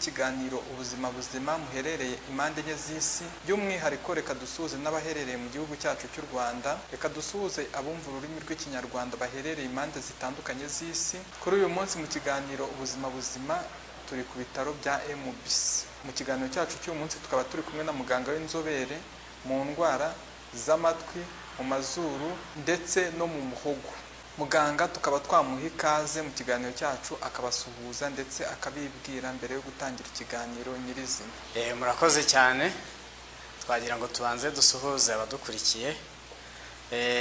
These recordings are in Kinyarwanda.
b'ikiganiro ubuzima buzima muherereye impande enye z'isi, by'umwihariko reka dusuhuze n'abaherereye mu gihugu cyacu cy'u Rwanda, reka dusuhuze abumva ururimi rw'ikinyarwanda baherereye impande zitandukanye z'isi. Kuri uyu munsi mu kiganiro ubuzima buzima turi ku bitaro bya MBC. Mu kiganiro cyacu cy'uyu munsi tukaba turi kumwe na muganga w'inzobere mu ndwara z'amatwi, mu mazuru ndetse no mu muhogo. Muganga tukaba twamuha ikaze mu kiganiro cyacu akabasuhuza ndetse akabibwira mbere yo gutangira ikiganiro nyirizina. Murakoze cyane. Twagira ngo tubanze dusuhuze abadukurikiye.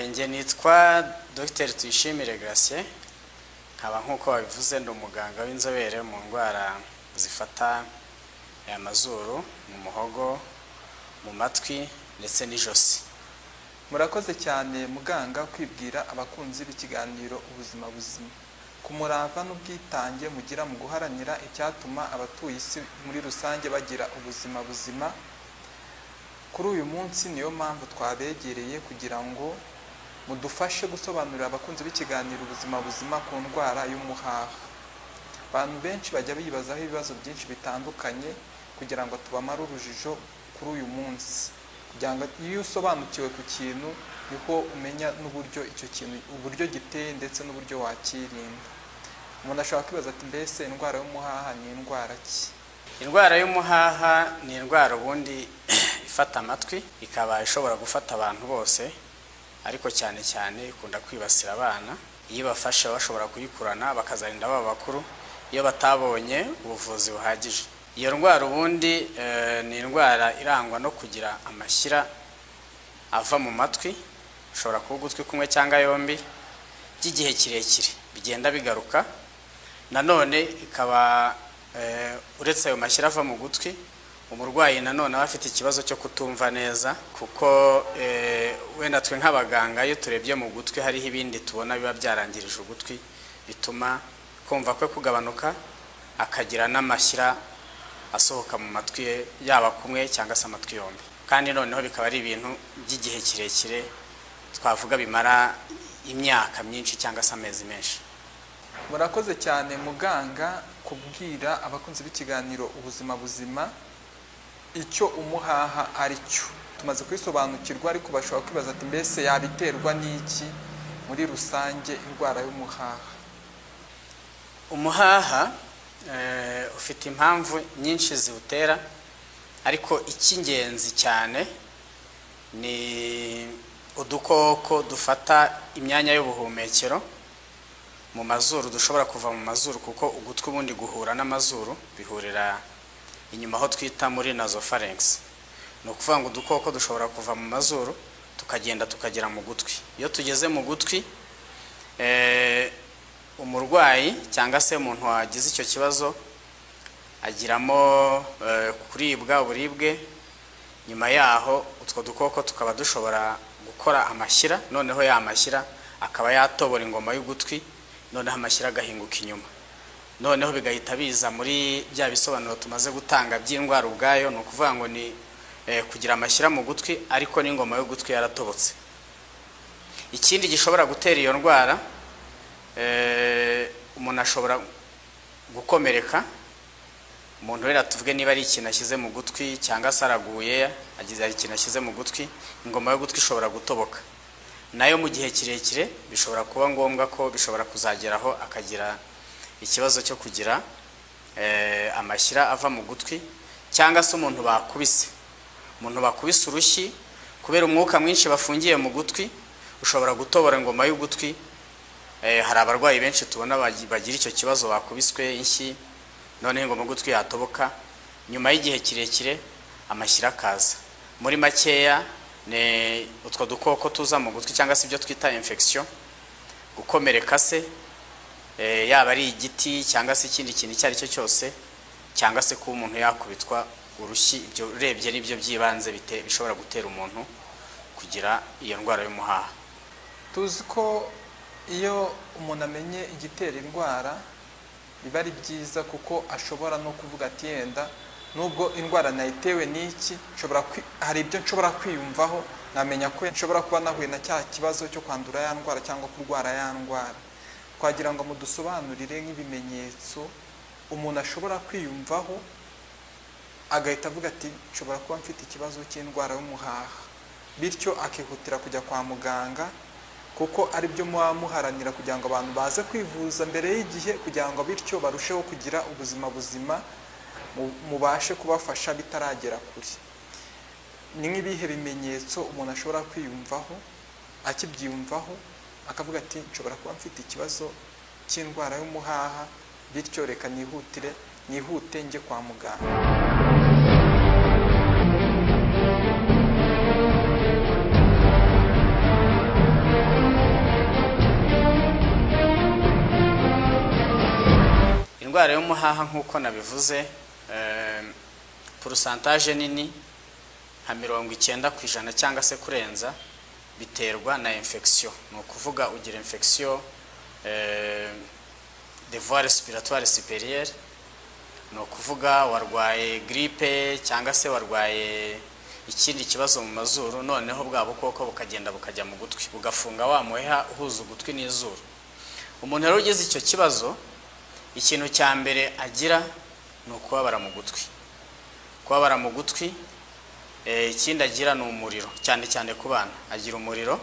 Nge nitwa Dr. Tuyishimire Gratien, nkaba nk'uko wabivuze ndi umuganga w'inzobere mu ndwara zifata amazuru, mu muhogo, mu matwi ndetse n'ijosi. Murakoze cyane muganga kwibwira abakunzi b'ikiganiro ubuzima buzima, ku murava n'ubwitange mugira mu guharanira icyatuma abatuye isi muri rusange bagira ubuzima buzima. Kuri uyu munsi niyo mpamvu twabegereye kugira ngo mudufashe gusobanurira abakunzi b'ikiganiro ubuzima buzima ku ndwara y'umuhaha. Abantu benshi bajya bibazaho ibibazo byinshi bitandukanye kugira ngo tubamare urujijo kuri uyu munsi, kugira ngo iyo usobanukiwe ku kintu niho umenya n'uburyo icyo kintu uburyo giteye ndetse n'uburyo wakirinda. Umuntu ashobora kwibaza ati mbese indwara y'umuhaha ni indwara ki? Indwara y'umuhaha ni indwara ubundi ifata amatwi, ikaba ishobora gufata abantu bose, ariko cyane cyane ikunda kwibasira abana. Iyo bafashe bashobora kuyikurana bakazarinda baba bakuru iyo batabonye ubuvuzi buhagije. Iyo ndwara ubundi ni indwara irangwa no kugira amashyira ava mu matwi, ushobora kuba ugutwi kumwe cyangwa yombi, by'igihe kirekire bigenda bigaruka. Nanone ikaba uretse ayo mashyira ava mu gutwi, umurwayi nanone aba afite ikibazo cyo kutumva neza, kuko wenda twe nk'abaganga iyo turebye mu gutwi hariho ibindi tubona biba byarangirije ugutwi, bituma kumva kwe kugabanuka, akagira n'amashyira asohoka mu matwi ye yaba kumwe cyangwa se amatwi yombi. Kandi noneho bikaba ari ibintu by'igihe kirekire, twavuga bimara imyaka myinshi cyangwa se amezi menshi. Murakoze cyane muganga kubwira abakunzi b'ikiganiro ubuzima buzima icyo umuhaha ari cyo. Tumaze kwisobanukirwa, ariko bashobora kwibaza ati mbese yabiterwa n'iki muri rusange indwara y'umuhaha? Umuhaha ufite impamvu nyinshi ziwutera, ariko icy'ingenzi cyane ni udukoko dufata imyanya y'ubuhumekero mu mazuru, dushobora kuva mu mazuru, kuko ugutwi ubundi guhura n'amazuru bihurira inyuma aho twita muri nasopharynx. Ni ukuvuga ngo udukoko dushobora kuva mu mazuru tukagenda tukagera mu gutwi. Iyo tugeze mu gutwi, umurwayi cyangwa se umuntu wagize icyo kibazo agiramo kuribwa, uburibwe. Nyuma yaho utwo dukoko tukaba dushobora gukora amashyira, noneho ya mashyira akaba yatobora ingoma y'ugutwi, noneho amashyira agahinguka inyuma. Noneho bigahita biza muri bya bisobanuro tumaze gutanga by'indwara ubwayo. Ni ukuvuga ngo ni kugira amashyira mu gutwi ariko n'ingoma y'ugutwi yaratobotse. Ikindi gishobora gutera iyo ndwara, umuntu ashobora gukomereka. Umuntu rero tuvuge niba ari ikintu ashyize mu gutwi cyangwa se araguye agize ikintu ashyize mu gutwi, ingoma y'ugutwi ishobora gutoboka. Nayo mu gihe kirekire bishobora kuba ngombwa ko bishobora kuzageraho akagira ikibazo cyo kugira amashyira ava mu gutwi. Cyangwa se umuntu bakubise urushyi, kubera umwuka mwinshi bafungiye mu gutwi ushobora gutobora ingoma y'ugutwi. Hari abarwayi benshi tubona bagira icyo kibazo, bakubiswe inshyi, noneho ingoma y'ugutwi yatoboka. Nyuma y'igihe kirekire amashyira akaza. Muri makeya ni utwo dukoko tuza mu gutwi cyangwa se ibyo twita infection. Gukomereka se, yaba ari igiti cyangwa se ikindi kintu icyo ari cyo cyose, cyangwa se kuba umuntu yakubitwa urushyi, ibyo urebye n'ibyo byibanze bishobora gutera umuntu kugira iyo ndwara y'umuhaha. Tuzi ko iyo umuntu amenye igitera indwara biba ari byiza, kuko ashobora no kuvuga ati yenda nubwo indwara nayitewe n'iki, hari ibyo nshobora kwiyumvaho, namenya ko nshobora kuba nahuye na cya kibazo cyo kwandura ya ndwara cyangwa kurwara ya ndwara. Twagira ngo mudusobanurire nk'ibimenyetso umuntu ashobora kwiyumvaho agahita avuga ati nshobora kuba mfite ikibazo cy'indwara y'umuhaha, bityo akihutira kujya kwa muganga, kuko ari byo muba muharanira kugira ngo abantu baze kwivuza mbere y'igihe, kugira ngo bityo barusheho kugira ubuzima buzima, mubashe kubafasha bitaragera kure. Ni nk'ibihe bimenyetso umuntu ashobora kwiyumvaho, akibyiyumvaho akavuga ati nshobora kuba mfite ikibazo cy'indwara y'umuhaha, bityo reka nihute njye kwa muganga. Indwara y'umuhaha nk'uko nabivuze, pourcentage nini nka 90% cyangwa se kurenza biterwa na infection. Ni ukuvuga ugira infection de voie respiratoire supérieure, ni ukuvuga warwaye grippe cyangwa se warwaye ikindi kibazo mu mazuru, noneho bwa bukoko bukagenda bukajya mu gutwi bugafunga wa muheha uhuza ugutwi n'izuru. Umuntu rero ugeze icyo kibazo, ikintu cya mbere agira ni ukubabara mu gutwi. Kubabara mu gutwi, ikindi agira ni umuriro, cyane cyane ku bana agira umuriro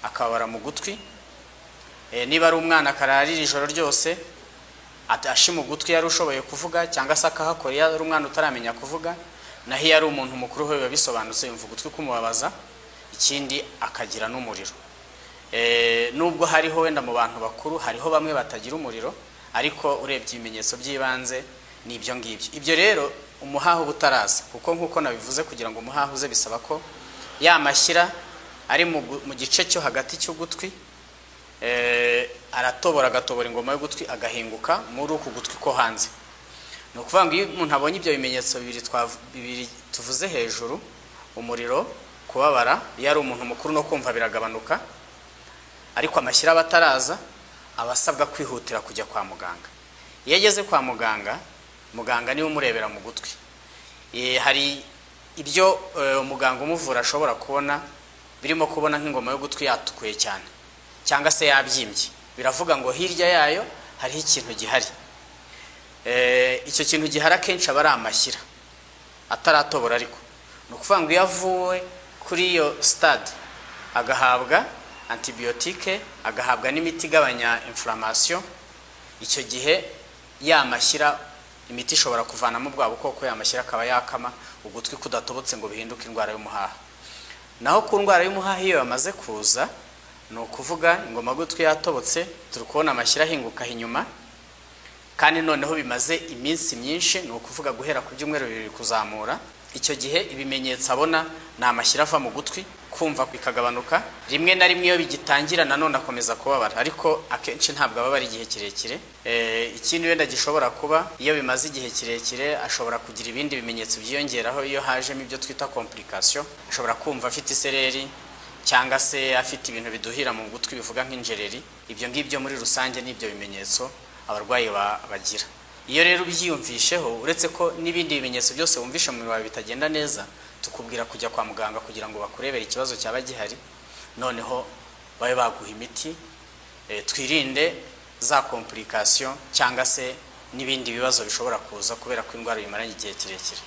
akababara mu gutwi. Niba ari umwana akararira ijoro ryose ashima ugutwi yari ushoboye kuvuga, cyangwa se akahakora iyo ari umwana utaramenya kuvuga, naho iyo ari umuntu mukuru biba bisobanutse, yumva ugutwi kumubabaza. Ikindi akagira n'umuriro. Nubwo hariho wenda mu bantu bakuru hariho bamwe batagira umuriro, ariko urebye ibimenyetso by'ibanze ni ibyo ngibyo. Ibyo rero umuhaha ubutaraza, kuko nk'uko nabivuze, kugira ngo umuhaha uze bisaba ko yamashyira ari mu gice cyo hagati cy'ugutwi agatobora ingoma y'ugutwi agahinguka muri uku gutwi ko hanze. Ni ukuvuga ngo iyo umuntu abonye ibyo bimenyetso bibiri tuvuze hejuru, umuriro, kubabara, iyo ari umuntu mukuru no kumva biragabanuka, ariko amashyira abataraza, abasabwa kwihutira kujya kwa muganga. Iyo ageze kwa muganga, muganga niwe umurebera mu gutwi. Hari ibyo umuganga umuvura ashobora kubona, birimo kubona nk'ingoma y'ugutwi yatukuye cyane cyangwa se yabyimbye, biravuga ngo hirya yayo hariho ikintu gihari. Icyo kintu gihari akenshi aba ari amashyira ataratobora. Ariko ni ukuvuga ngo iyo avuwe kuri iyo stade agahabwa antibiyotike, agahabwa n'imiti igabanya inflammation, icyo gihe yamashyira, imiti ishobora kuvanamo bwa bukoko, yamashyira akaba yakama ugutwi kudatobotse ngo bihinduke indwara y'umuhaha. Naho ku ndwara y'umuhaha iyo yamaze kuza, ni ukuvuga ingoma y'ugutwi yatobotse, turi kubona amashyira ahinguka inyuma, kandi noneho bimaze iminsi myinshi, ni ukuvuga guhera ku byumweru 2 kuzamura. Icyo gihe ibimenyetso abona ni amashyira ava mu gutwi, kumva bikagabanuka, rimwe na rimwe iyo bigitangira nanone akomeza kubabara, ariko akenshi ntabwo ababara igihe kirekire. Ikindi wenda gishobora kuba, iyo bimaze igihe kirekire ashobora kugira ibindi bimenyetso byiyongeraho. Iyo hajemo ibyo twita complication, ashobora kumva afite isereri cyangwa se afite ibintu biduhira mu gutwi bivuga nk'injereri. Ibyo ngibyo muri rusange n'ibyo bimenyetso abarwayi bagira. Iyo rero ubyiyumvisheho, uretse ko n'ibindi bimenyetso byose wumvishe mu mubiri bitagenda neza, tukubwira kujya kwa muganga kugira ngo bakurebere ikibazo cyaba gihari, noneho babe baguha imiti. Twirinde za complication cyangwa se n'ibindi bibazo bishobora kuza kubera ko indwara yimaranye igihe kirekire.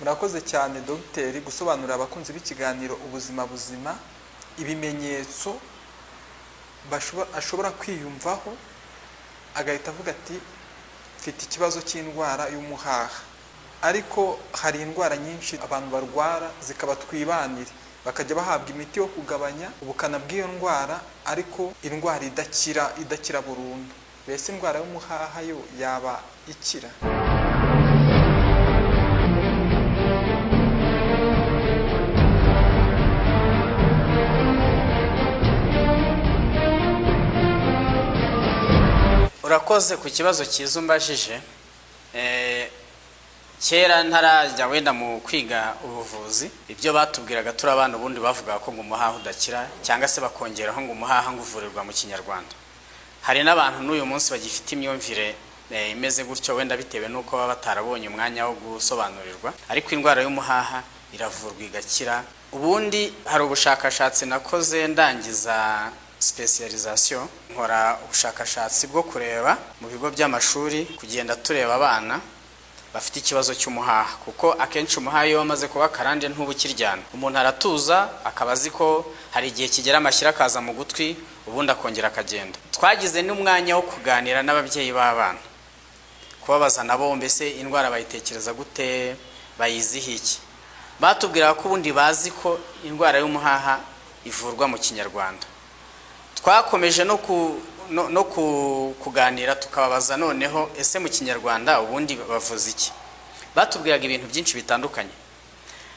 Murakoze cyane dogiteri gusobanurira abakunzi b'ikiganiro ubuzima buzima ibimenyetso ashobora kwiyumvaho, agahita avuga ati mfite ikibazo cy'indwara y'umuhaha. Ariko hari indwara nyinshi abantu barwara zikaba twibanire, bakajya bahabwa imiti yo kugabanya ubukana bw'iyo ndwara, ariko indwara idakira burundu. Mbese indwara y'umuhaha yo yaba ikira? Urakoze ku kibazo cyiza umbajije. Kera ntarajya wenda mu kwiga ubuvuzi, ibyo batubwiraga turi abana ubundi bavuga ko ngo umuhaha udakira, cyangwa se bakongeraho ngo umuhaha nguvurirwa mu Kinyarwanda. Hari n'abantu n'uyu munsi bagifite imyumvire imeze gutyo, wenda bitewe n'uko baba batarabonye umwanya wo gusobanurirwa. Ariko indwara y'umuhaha iravurwa igakira. Ubundi hari ubushakashatsi nakoze ndangiza specialisation, nkora ubushakashatsi bwo kureba mu bigo by'amashuri, kugenda tureba abana bafite ikibazo cy'umuhaha, kuko akenshi umuhaha iyo wamaze kuba karande ntubukiryana, umuntu aratuza akaba azi ko hari igihe kigera amashyira akaza mu gutwi ubundi akongera akagenda. Twagize n'umwanya wo kuganira n'ababyeyi b'abana, kubabaza nabo mbese indwara bayitekereza gute, bayizihiye iki. Batubwira ko ubundi bazi ko indwara y'umuhaha ivurwa mu Kinyarwanda. Twakomeje no kuganira tukababaza noneho ese mu Kinyarwanda ubundi bavuze iki. Batubwiraga ibintu byinshi bitandukanye,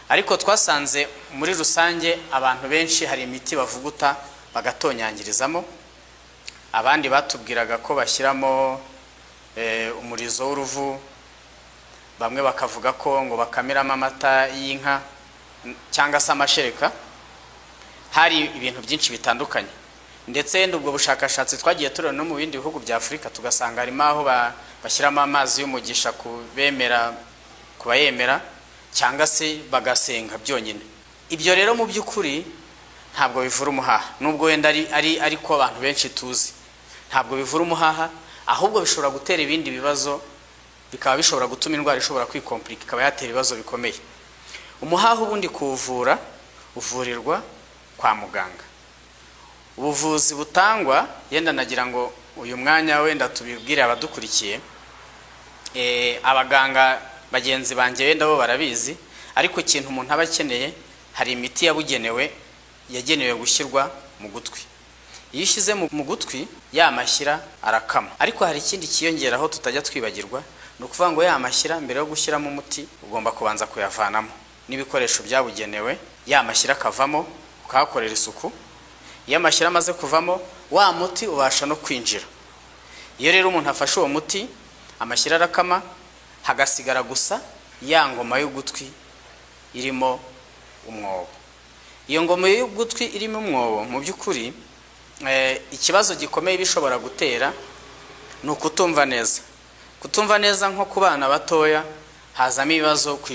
ariko twasanze muri rusange abantu benshi hari imiti bavuguta bagatonyangirizamo, abandi batubwiraga ko bashyiramo umurizo w'uruvu, bamwe bakavuga ko ngo bakamiramo amata y'inka cyangwa se amashereka. Hari ibintu byinshi bitandukanye, ndetse n'ubwo bushakashatsi twagiye turana no mu bindi bihugu bya Afurika tugasanga harimo aho bashyiramo amazi y'umugisha kubayemera cyangwa se bagasenga byonyine. Ibyo rero mu by'ukuri ntabwo bivura umuhaha, nubwo wenda ari ko abantu benshi tuzi. Ntabwo bivura umuhaha, ahubwo bishobora gutera ibindi bibazo, bikaba bishobora gutuma indwara ishobora kwikomplika, ikaba yatera ibibazo bikomeye. Umuhaha ubundi kuwuvura uvurirwa kwa muganga. Ubuvuzi butangwa, yenda nagira ngo uyu mwanya wenda tubibwire abadukurikiye, abaganga bagenzi banjye wenda bo barabizi, ariko ikintu umuntu aba akeneye, hari imiti yabugenewe yagenewe gushyirwa mu gutwi. Iyo ushyize mu gutwi yamashyira arakama, ariko hari ikindi kiyongeraho tutajya twibagirwa, ni ukuvuga ngo yamashyira mbere yo gushyiramo umuti ugomba kubanza kuyavanamo n'ibikoresho byabugenewe, yamashyira akavamo ukahakorera isuku. Iyo amashyira amaze kuvamo, wa muti ubasha no kwinjira. Iyo rero umuntu afashe uwo muti, amashyira arakama, hagasigara gusa ya ngoma y'ugutwi irimo umwobo. Iyo ngoma y'ugutwi irimo umwobo mu by'ukuri ikibazo gikomeye bishobora gutera ni ukutumva neza. Kutumva neza nko ku bana batoya hazamo ibibazo ku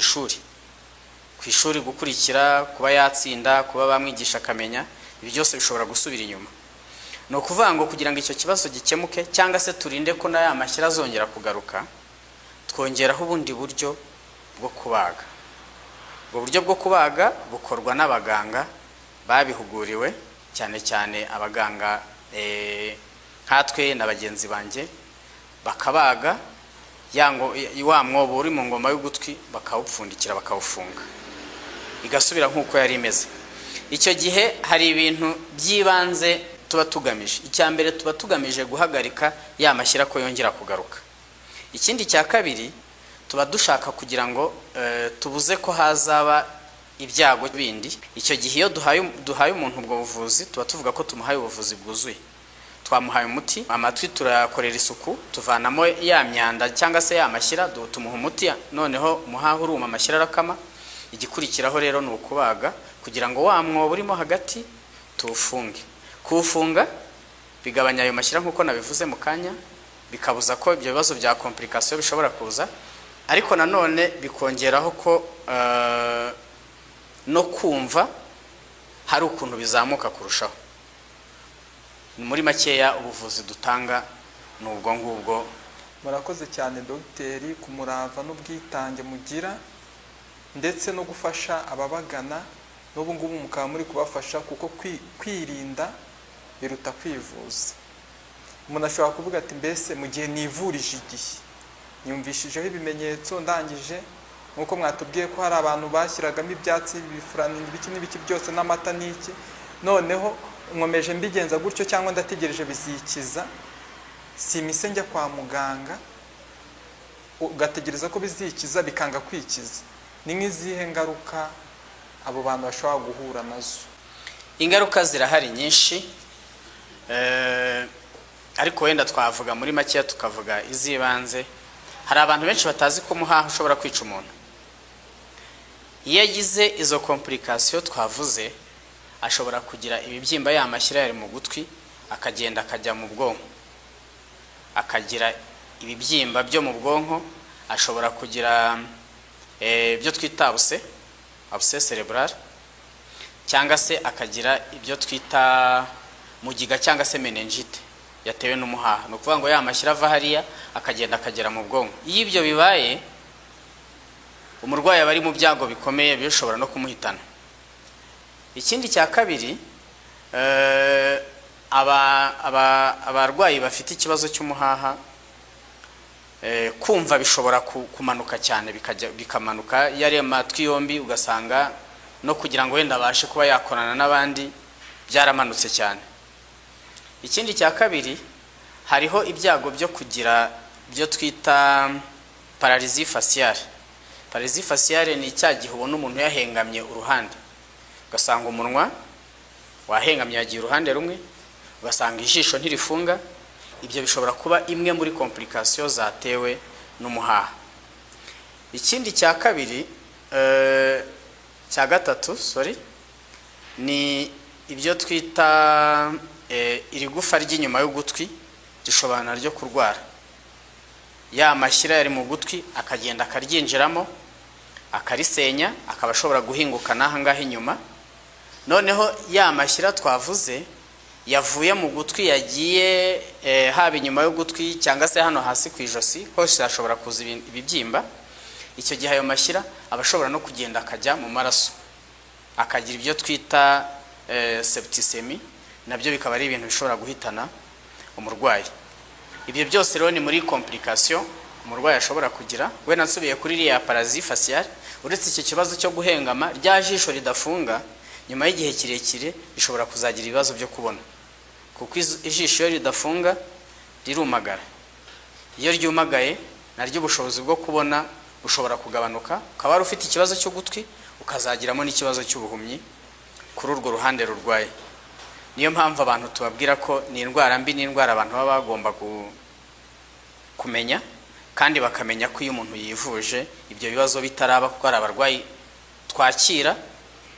ishuri gukurikira, kuba yatsinda, kuba bamwigisha akamenya, ibi byose bishobora gusubira inyuma. Ni ukuvuga ngo kugira ngo icyo kibazo gikemuke cyangwa se turinde ko n'aya mashyira azongera kugaruka, twongeraho ubundi buryo bwo kubaga. Ubwo buryo bwo kubaga bukorwa n'abaganga babihuguriwe, cyane cyane abaganga nkatwe na bagenzi banjye, bakabaga wa mwobo uri mu ngoma y'ugutwi bakawupfundikira bakawufunga, igasubira nk'uko yari imeze. Icyo gihe hari ibintu by'ibanze tuba tugamije. Icya mbere tuba tugamije guhagarika ya mashyira ko yongera kugaruka. Ikindi cya kabiri tuba dushaka kugira ngo tubuze ko hazaba ibyago bindi. Icyo gihe iyo duhaye umuntu ubwo buvuzi, tuba tuvuga ko tumuhaye ubuvuzi bwuzuye. Twamuhaye umuti, amatwi turakorera isuku, tuvanamo ya myanda cyangwa se ya mashyira, tumuha umuti, noneho umuhaha uruma, amashyira arakama. Igikurikiraho rero ni ukubaga kugira ngo wa mwobo urimo hagati tuwufunge. Kuwufunga bigabanya ayo mashyira nk'uko nabivuze mu kanya, bikabuza ko ibyo bibazo bya komplikasiyo bishobora kuza, ariko nanone bikongeraho ko no kumva hari ukuntu bizamuka kurushaho. Muri makeya ubuvuzi dutanga ni ubwo ngubwo. Murakoze cyane dogiteri ku murava n'ubwitange mugira, ndetse no gufasha ababagana. N'ubu ngubu mukaba muri kubafasha, kuko kwirinda biruta kwivuza. Umuntu ashobora kuvuga ati mbese mu gihe nivurije igihe, nyumvishijeho ibimenyetso ndangije, nk'uko mwatubwiye ko hari abantu bashyiragamo ibyatsi bifurana ibiki n'ibiki byose n'amata n'iki, noneho nkomeje mbigenza gutyo cyangwa ndategereje bizikiza, si imise njya kwa muganga ugategereza ko bizikiza bikanga kwikiza. Ni nk'izihe ngaruka abo bantu bashobora guhura nazo? Ingaruka zirahari nyinshi, ariko wenda twavuga muri makeya tukavuga izibanze. Hari abantu benshi batazi ko umuhaha ushobora kwica umuntu. Iyo agize izo komplikasiyo twavuze, ashobora kugira ibibyimba yamashyira yari mu gutwi, akagenda akajya mu bwonko, akagira ibibyimba byo mu bwonko, ashobora kugira ibyo twita abcès cerebral, cyangwa se akagira ibyo twita mugiga cyangwa se meningite yatewe n'umuhaha. Ni ukuvuga ngo yamashyira ava hariya akagenda akagera mu bwonko. Iyo ibyo bibaye umurwayi aba ari mu byago bikomeye bishobora no kumuhitana. Ikindi cya kabiri, abarwayi bafite ikibazo cy'umuhaha, kumva bishobora kumanuka cyane, bikamanuka yari amatwi yombi, ugasanga no kugira ngo wenda abashe kuba yakorana n'abandi byaramanutse cyane. Ikindi cya kabiri, hariho ibyago byo kugira byo twita pararizi fasciale. Pararizi fasciale ni cya gihe ubona umuntu yahengamye uruhande, ugasanga umunwa wahengamye yagiye uruhande rumwe, ugasanga ijisho ntirifunga. Ibyo bishobora kuba imwe muri complication zatewe n'umuhaha. Ikindi cya kabiri, cya gatatu ni ibyo twita iri gufa ry'inyuma y'ugutwi gishobora naryo kurwara. Ya mashyira yari mu gutwi akagenda akaryinjiramo akarisenya, akaba ashobora guhinguka n'aha ngaha inyuma. Noneho ya mashyira twavuze yavuye mu gutwi yagiye haba inyuma y'ugutwi cyangwa se hano hasi ku ijosi, hose hashobora kuza ibibyimba. Icyo gihe ayo mashyira aba ashobora no kugenda akajya mu maraso, akagira ibyo twita septicemie, nabyo bikaba ari ibintu bishobora guhitana umurwayi. Ibyo byose rero ni muri complication umurwayi ashobora kugira. We nasubiye kuri iriya pararizi fasciale, uretse icyo kibazo cyo guhengama, rya jisho ridafunga nyuma y'igihe kirekire bishobora kuzagira ibibazo byo kubona, kuko ijisho iyo ridafunga rirumagara. Iyo ryumagaye naryo ubushobozi bwo kubona bushobora kugabanuka, ukaba wari ufite ikibazo cy'ugutwi ukazagiramo n'ikibazo cy'ubuhumyi kuri urwo ruhande rurwaye. Niyo mpamvu abantu tubabwira ko ni indwara mbi, ni indwara abantu baba bagomba kumenya, kandi bakamenya ko iyo umuntu yivuje ibyo bibazo bitaraba, kuko hari abarwayi twakira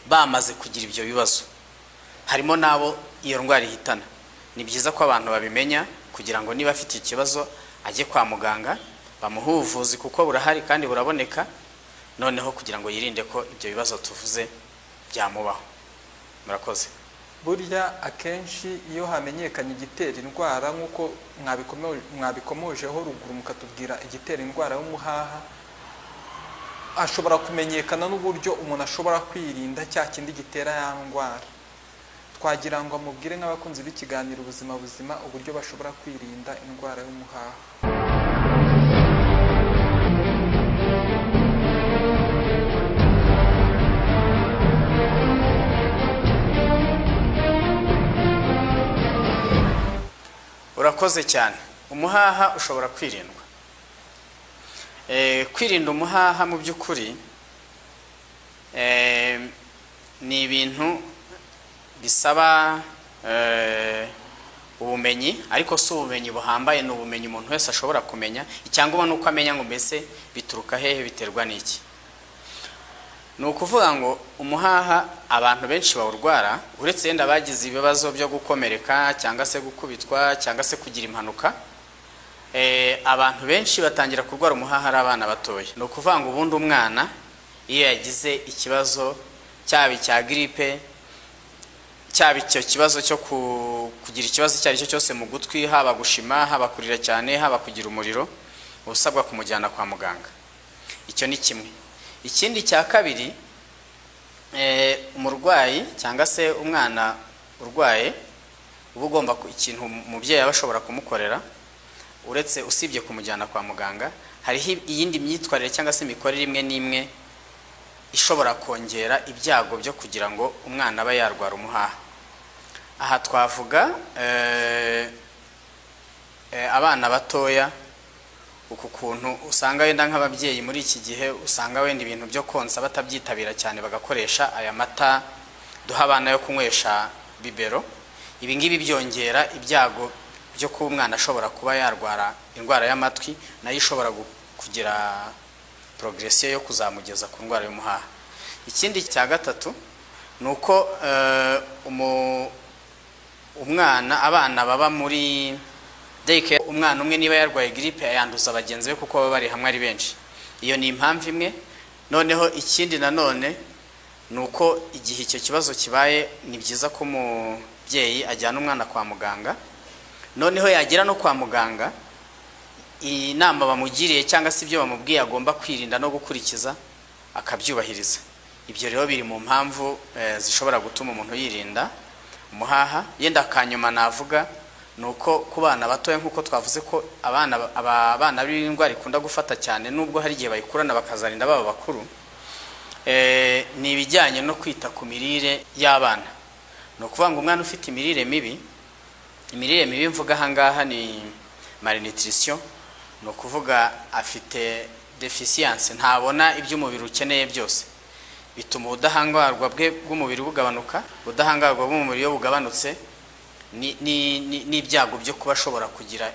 bamaze kugira ibyo bibazo, harimo nabo iyo ndwara ihitana. Ni byiza ko abantu babimenya kugira ngo niba afite ikibazo ajye kwa muganga bamuhe ubuvuzi, kuko burahari kandi buraboneka, noneho kugira ngo yirinde ko ibyo bibazo tuvuze byamubaho. Murakoze. Burya akenshi iyo hamenyekanye igitera indwara, nk'uko mwabikomojeho ruguru mukatubwira igitera indwara y'umuhaha, ashobora kumenyekana n'uburyo umuntu ashobora kwirinda cya kindi gitera ya ndwara. Twagira ngo mubwire nk'abakunzi b'ikiganiro ubuzima buzima uburyo bashobora kwirinda indwara y'umuhaha. Urakoze cyane. Umuhaha ushobora kwirindwa. Kwirinda umuhaha mu by'ukuri ni ibintu bisaba ubumenyi, ariko si ubumenyi buhambaye, ni ubumenyi umuntu wese ashobora kumenya. Icyangombwa nuko amenya ngo mbese bituruka hehe, biterwa n'iki. Ni ukuvuga ngo umuhaha abantu benshi bawurwara, uretse yenda bagize ibibazo byo gukomereka cyangwa se gukubitwa cyangwa se kugira impanuka. Abantu benshi batangira kurwara umuhaha ari abana batoya. Ni ukuvuga ngo ubundi umwana iyo yagize ikibazo cyaba icya gripe, cyaba icyo kibazo cyo kugira ikibazo icyo ari cyo cyose mu gutwi, haba gushima, haba kurira cyane, haba kugira umuriro, usabwa kumujyana kwa muganga. Icyo ni kimwe. Ikindi cya kabiri, umurwayi cyangwa se umwana urwaye uba ugomba ikintu umubyeyi aba ashobora kumukorera, uretse usibye kumujyana kwa muganga, hariho iyindi myitwarire cyangwa se imikorere imwe n'imwe ishobora kongera ibyago byo kugira ngo umwana aba yarwara umuhaha. Aha twavuga abana batoya, uku kuntu usanga wenda nk'ababyeyi muri iki gihe usanga wenda ibintu byo konsa batabyitabira cyane, bagakoresha aya mata duha abana yo kunywesha bibero. Ibi ngibi byongera ibyago byo kuba umwana ashobora kuba yarwara indwara y'amatwi, nayo ishobora kugira progression yo kuzamugeza ku ndwara y'umuhaha. Ikindi cya gatatu ni uko abana baba muri daycare, umwana umwe niba yarwaye gripe yanduza bagenzi be kuko baba bari hamwe ari benshi. Iyo ni impamvu imwe. Noneho ikindi nanone ni uko igihe icyo kibazo kibaye, ni byiza ko umubyeyi ajyana umwana kwa muganga. Noneho yagera no kwa muganga, inama bamugiriye cyangwa se ibyo bamubwiye agomba kwirinda no gukurikiza, akabyubahiriza. Ibyo rero biri mu mpamvu zishobora gutuma umuntu yirinda umuhaha. Yenda akanyuma navuga nuko ku bana batoya nkuko twavuze ko abana b'indwara ikunda gufata cyane nubwo hari igihe bayikurana bakazarinda baba bakuru, ni ibijyanye no kwita ku mirire y'abana. No kuvuga ngo umwana ufite imirire mibi mvuga ahangaha ni malnutrition, no kuvuga afite deficiency, ntabona ibyo umubiri ukeneye byose, bituma ubudahangarwa bwe bw'umubiri bugabanuka. Ubudahangarwa bw'umubiri iyo bugabanutse n'ibyago byo kuba ashobora kugira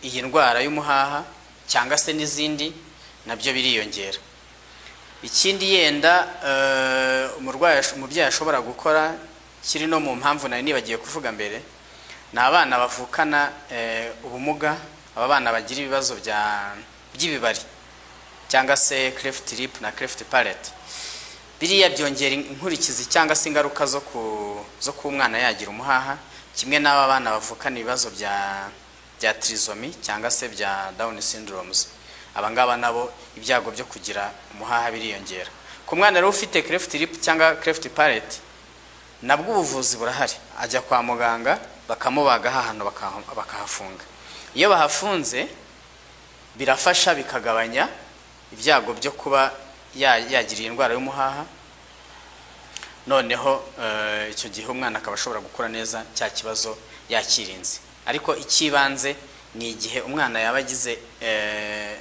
iyi ndwara y'umuhaha cyangwa se n'izindi nabyo biriyongera. Ikindi yenda umubyeyi ashobora gukora kiri no mu mpamvu nari nibagiye kuvuga mbere, ni abana bavukana ubumuga, aba bana bagira ibibazo by'ibibari cyangwa se cleft lip na cleft palate. Biriya byongera inkurikizi cyangwa se ingaruka zo ku umwana yagira umuhaha, kimwe n'aba bana bavukana ibibazo bya trisomy cyangwa se bya Down syndromes. Abangaba nabo ibyago byo kugira umuhaha biriyongera. Ku mwana rero ufite cleft lip cyangwa cleft palate, nabwo ubuvuzi burahari. Ajya kwa muganga bakamubaga ahantu bakahafunga. Iyo bahafunze birafasha bikagabanya ibyago byo kuba yagira indwara y'umuhaha. Noneho icyo gihe umwana akaba ashobora gukura neza, cya kibazo yakirinze. Ariko ikibanze ni igihe umwana yaba agize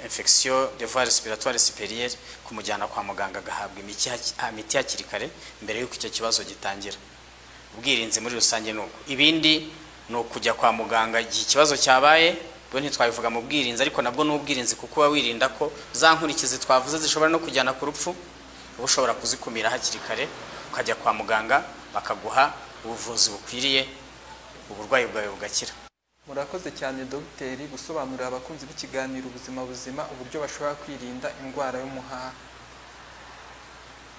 infection de voie respiratoire supérieure, kumujyana kwa muganga agahabwa imiti hakiri kare mbere y'uko icyo kibazo gitangira. Ubwirinzi muri rusange nuko. Ibindi ni ukujya kwa muganga igihe ikibazo cyabaye, bwo ntitwabivuga mu bwirinzi, ariko nabwo ni ubwirinzi kuko wirinda ko za nkurikizi twavuze zishobora no kujyana ku rupfu, ushobora kuzikumira hakiri kare, ukajya kwa muganga bakaguha ubuvuzi bukwiriye, uburwayi bwawe bugakira. Murakoze cyane dogiteri gusobanurira abakunzi b'ikiganiro ubuzima buzima uburyo bashobora kwirinda indwara y'umuhaha.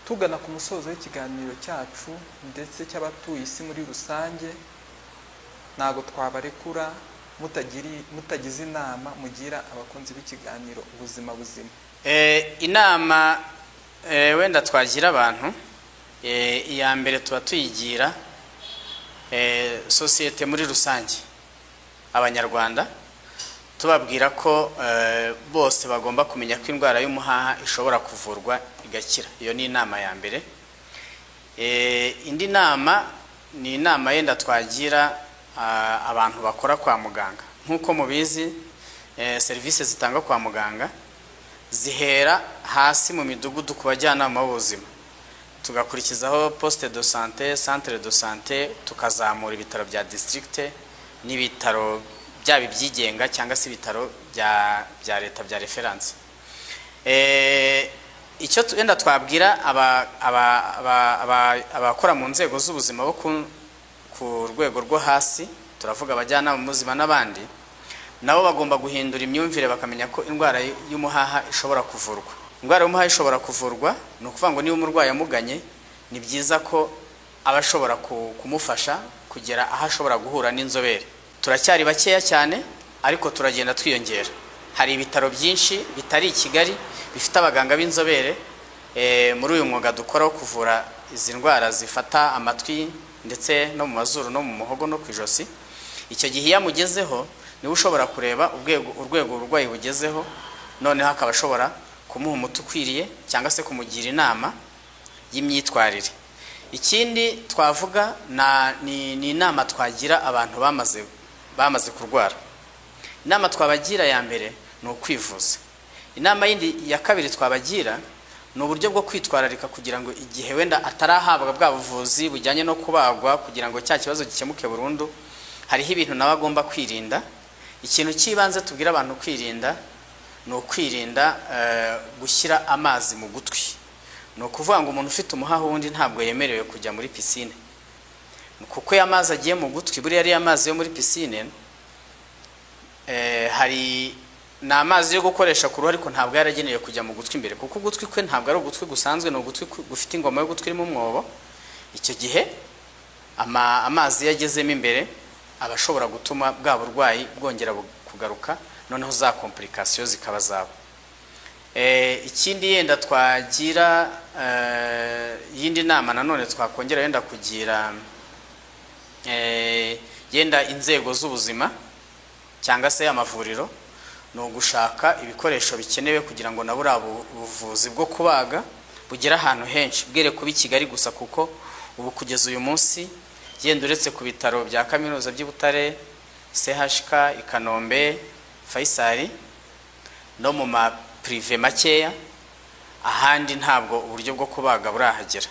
Tugana ku musozo w'ikiganiro cyacu ndetse cy'abatuye isi muri rusange, ntago twabarekura mutagize inama mugira abakunzi b'ikiganiro ubuzima buzima. Inama wenda twagira abantu, iya mbere tuba tuyigira societe muri rusange, abanyarwanda, tubabwira ko bose bagomba kumenya ko indwara y'umuhaha ishobora kuvurwa igakira. Iyo ni inama ya mbere. Indi nama ni inama yenda twagira abantu bakora kwa muganga. Nkuko mubizi, serivisi zitanga kwa muganga zihera hasi mu midugudu ku bajyanama b'ubuzima, tugakurikizaho poste de santé, centre de santé, tukazamura ibitaro bya district n'ibitaro byaba ibyigenga cyangwa se ibitaro bya leta bya reference. Icyo twenda twabwira abakora mu nzego z'ubuzima bo ku rwego rwo hasi, turavuga abajyanama b'ubuzima n'abandi, nabo bagomba guhindura imyumvire bakamenya ko indwara y'umuhaha ishobora kuvurwa. Indwara y'umuhaha ishobora kuvurwa, ni ukuvuga ngo niba umurwayi amuganye, ni byiza ko abashobora kumufasha kugera aho ashobora guhura n'inzobere. Turacyari bakeya cyane, ariko turagenda twiyongera. Hari ibitaro byinshi bitari i Kigali bifite abaganga b'inzobere muri uyu mwuga dukora wo kuvura izi ndwara zifata amatwi ndetse no mu mazuru no mu muhogo no ku ijosi. Icyo gihe yamugezeho niwe ushobora kureba urwego urwayi bugezeho, noneho akaba ashobora kumuha umuti ukwiriye cyangwa se kumugira inama y'imyitwarire. Ikindi twavuga ni inama twagira abantu bamaze kurwara. Inama twabagira ya mbere ni ukwivuza. Inama yindi ya kabiri twabagira ni uburyo bwo kwitwararika kugira ngo igihe wenda atarahabwa bwa buvuzi bujyanye no kubagwa kugira ngo cya kibazo gikemuke burundu, hariho ibintu nawe agomba kwirinda. Ikintu cy'ibanze tubwira abantu kwirinda ni ukwirinda gushyira amazi mu gutwi. Ni ukuvuga ngo umuntu ufite umuhaha wundi ntabwo yemerewe kujya muri pisine, kuko iyo amazi agiye mu gutwi, buriya ari amazi yo muri pisine, hari ni amazi yo gukoresha ku ruhu, ariko ntabwo yaragenewe kujya mu gutwi imbere, kuko ugutwi kwe ntabwo ari ugutwi gusanzwe, ni ugutwi gufite ingoma yo gutwi irimo umwobo. Icyo gihe amazi yagezemo imbere aba ashobora gutuma bwa burwayi bwongera kugaruka, noneho za complications zikaba zabo. Ikindi yenda twagira yindi nama nanone twakongera yenda kugira yenda inzego z'ubuzima cyangwa se amavuriro no gushaka ibikoresho bikenewe kugira ngo nabura ubuvuzi bwo kubaga bugera ahantu henshi bwere kuba Kigali gusa, kuko ubu kugeza uyu munsi yenda uretse ku bitaro bya kaminuza by'i Butare, CHK, Ikanombe, Faisal no mu ma prive makeya, ahandi ntabwo uburyo bwo kubaga burahagera.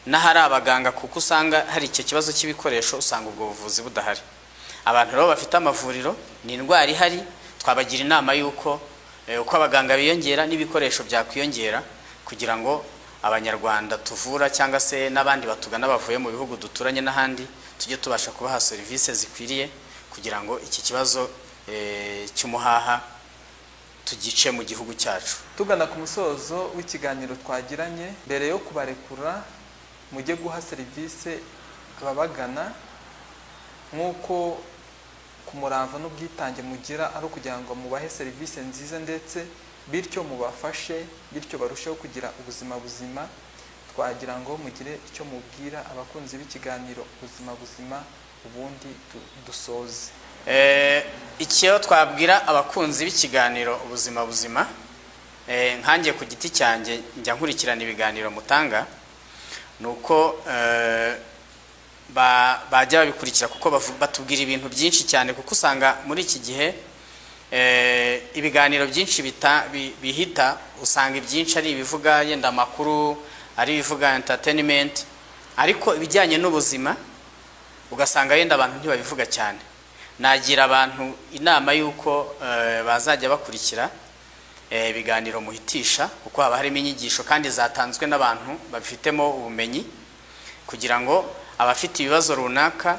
N'ahari abaganga kuko usanga hari icyo kibazo cy'ibikoresho, usanga ubwo buvuzi budahari. Abantu rero bafite amavuriro ni indwara ihari, twabagira inama yuko uko abaganga biyongera n'ibikoresho byakwiyongera kugira ngo abanyarwanda tuvura cyangwa se n'abandi batugana bavuye mu bihugu duturanye n'ahandi tujye tubasha kubaha serivisi zikwiriye kugira ngo iki kibazo cy'umuhaha tugice mu gihugu cyacu. Tugana ku musozo w'ikiganiro twagiranye, mbere yo kubarekura mujye guha serivisi ababagana nk'uko ku murava n'ubwitange mugira ari ukugira ngo mubahe serivisi nziza ndetse bityo mubafashe, bityo barusheho kugira ubuzima buzima, twagira ngo mugire icyo mubwira abakunzi b'ikiganiro ubuzima buzima ubundi dusoze. Icyo twabwira abakunzi b'ikiganiro ubuzima buzima, nkanjye ku giti cyanjye njya nkurikirana ibiganiro mutanga, nuko bajya babikurikira kuko batubwira ibintu byinshi cyane, kuko usanga muri iki gihe ibiganiro byinshi bihita, usanga ibyinshi ari ibivuga yenda amakuru, ari ibivuga entertainment, ariko ibijyanye n'ubuzima ugasanga yenda abantu ntibabivuga cyane. Nagira abantu inama yuko bazajya bakurikira ibiganiro muhitisha, kuko haba harimo inyigisho kandi zatanzwe n'abantu babifitemo ubumenyi, kugira ngo abafite ibibazo runaka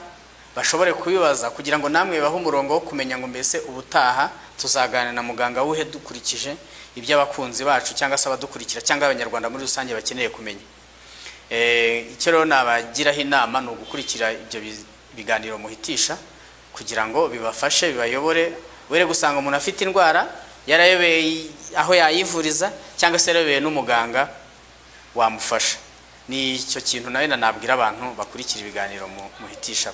bashobore kubibaza, kugira ngo namwe bahe umurongo wo kumenya ngo mbese ubutaha tuzaganira na muganga wuhe dukurikije ibyo abakunzi bacu cyangwa se abadukurikira cyangwa abanyarwanda muri rusange bakeneye kumenya. Icyo rero nabagiraho inama ni ugukurikira ibyo biganiro muhitisha kugira ngo bibafashe, bibayobore, were gusanga umuntu afite indwara yarayobeye aho yayivuriza cyangwa se yarayobeye n'umuganga wamufasha. Ni icyo kintu nawe nabwira abantu bakurikira ibiganiro muhitisha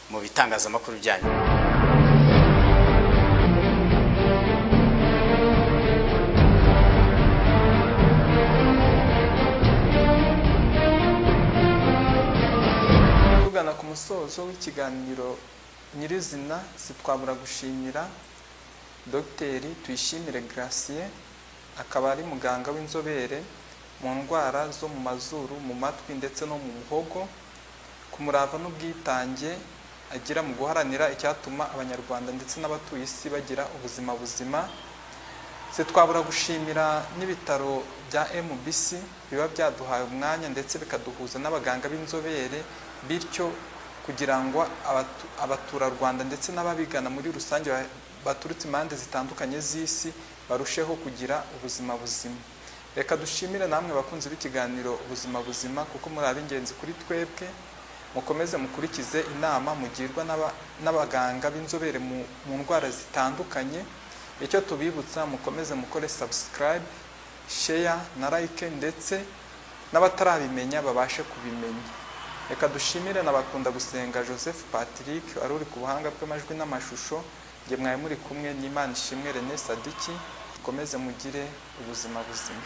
mu bitangazamakuru byanyu. Tugana ku musozo w'ikiganiro nyirizina, sitwabura gushimira Dr. Tuyishimire Gratien, akaba ari muganga w'inzobere mu ndwara zo mu mazuru, mu matwi ndetse no mu muhogo, ku murava n'ubwitange agira mu guharanira icyatuma abanyarwanda ndetse n'abatuye isi bagira ubuzima buzima. Sitwabura gushimira n'ibitaro bya MBC biba byaduhaye umwanya ndetse bikaduhuza n'abaganga b'inzobere, bityo kugira ngo abaturarwanda ndetse n'ababigana muri rusange baturutse impande zitandukanye z'isi barusheho kugira ubuzima buzima. Reka dushimire namwe bakunzi b'ikiganiro ubuzima buzima, kuko muri ab'ingenzi kuri twebwe. Mukomeze mukurikize inama mugirwa n'abaganga b'inzobere mu ndwara zitandukanye. Icyo tubibutsa, mukomeze mukore subscribe, share na like, ndetse n'abatarabimenya babashe kubimenya. Reka dushimire n'abakunda gusenga Joseph Patrick ari uri ku buhanga bw'amajwi n'amashusho. Nge mwari muri kumwe n'Imana ishimwe René Sadiki. Mukomeze mugire ubuzima buzima.